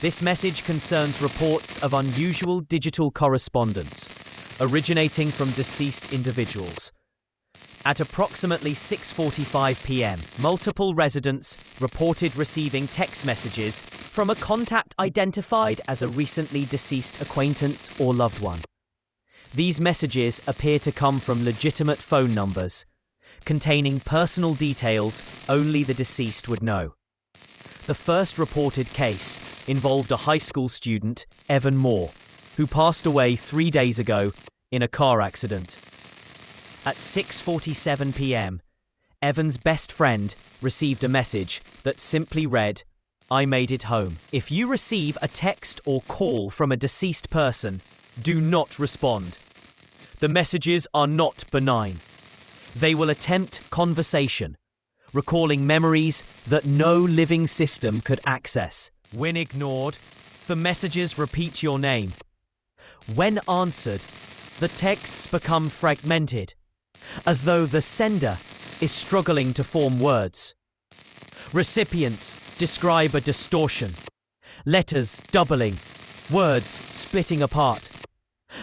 This message concerns reports of unusual digital correspondence originating from deceased individuals. At approximately 6:45 p.m., multiple residents reported receiving text messages from a contact identified as a recently deceased acquaintance or loved one. These messages appear to come from legitimate phone numbers, containing personal details only the deceased would know. The first reported case involved a high school student, Evan Moore, who passed away 3 days ago in a car accident. At 6:47 p.m., Evan's best friend received a message that simply read, "I made it home." If you receive a text or call from a deceased person, do not respond. The messages are not benign. They will attempt conversation, recalling memories that no living system could access. When ignored, the messages repeat your name. When answered, the texts become fragmented, as though the sender is struggling to form words. Recipients describe a distortion, letters doubling, words splitting apart,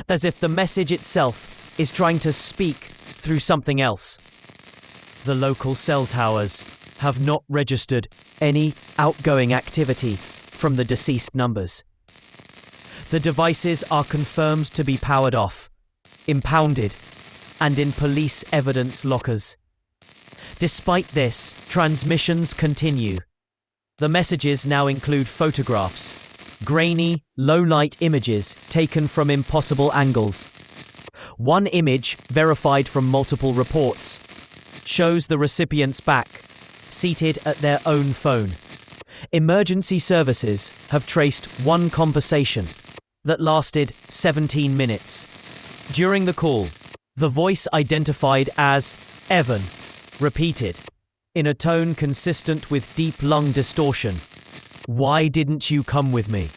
as if the message itself is trying to speak through something else. The local cell towers have not registered any outgoing activity from the deceased numbers. The devices are confirmed to be powered off, impounded, and in police evidence lockers. Despite this, transmissions continue. The messages now include photographs, grainy, low-light images taken from impossible angles. One image, verified from multiple reports, shows the recipient's back, seated at their own phone. Emergency services have traced one conversation that lasted 17 minutes. During the call, the voice identified as Evan repeated, in a tone consistent with deep lung distortion, "Why didn't you come with me?"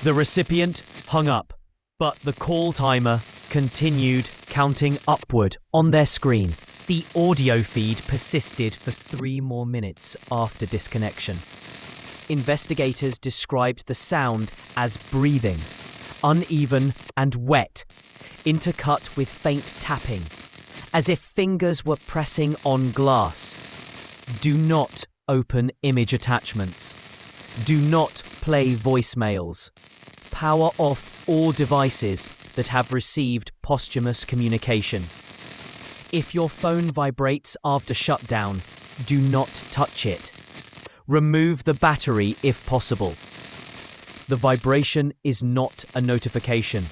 The recipient hung up, but the call timer continued counting upward on their screen. The audio feed persisted for 3 more minutes after disconnection. Investigators described the sound as breathing, uneven and wet, intercut with faint tapping, as if fingers were pressing on glass. Do not open image attachments. Do not play voicemails. Power off all devices that have received posthumous communication. If your phone vibrates after shutdown, do not touch it. Remove the battery if possible. The vibration is not a notification.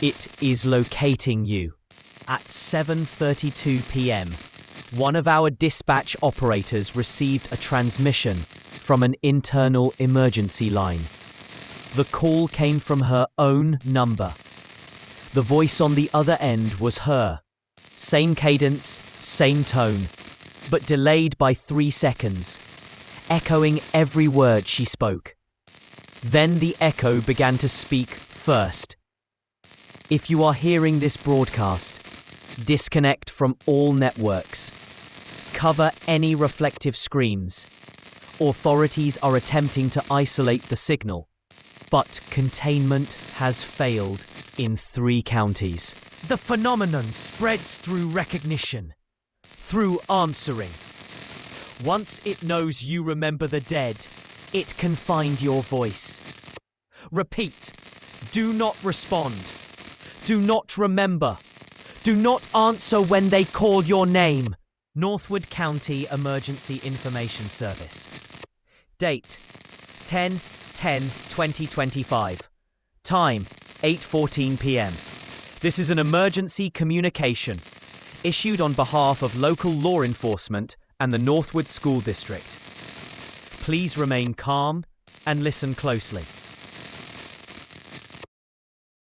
It is locating you. At 7:32 p.m., one of our dispatch operators received a transmission from an internal emergency line. The call came from her own number. The voice on the other end was her. Same cadence, same tone, but delayed by 3 seconds, echoing every word she spoke. Then the echo began to speak first. If you are hearing this broadcast, disconnect from all networks. Cover any reflective screens. Authorities are attempting to isolate the signal, but containment has failed in 3 counties. The phenomenon spreads through recognition, through answering. Once it knows you remember the dead, it can find your voice. Repeat, do not respond. Do not remember. Do not answer when they call your name. Northwood County Emergency Information Service. Date, 10/10/2025. Time, 8:14 p.m. This is an emergency communication issued on behalf of local law enforcement and the Northwood School District. Please remain calm and listen closely.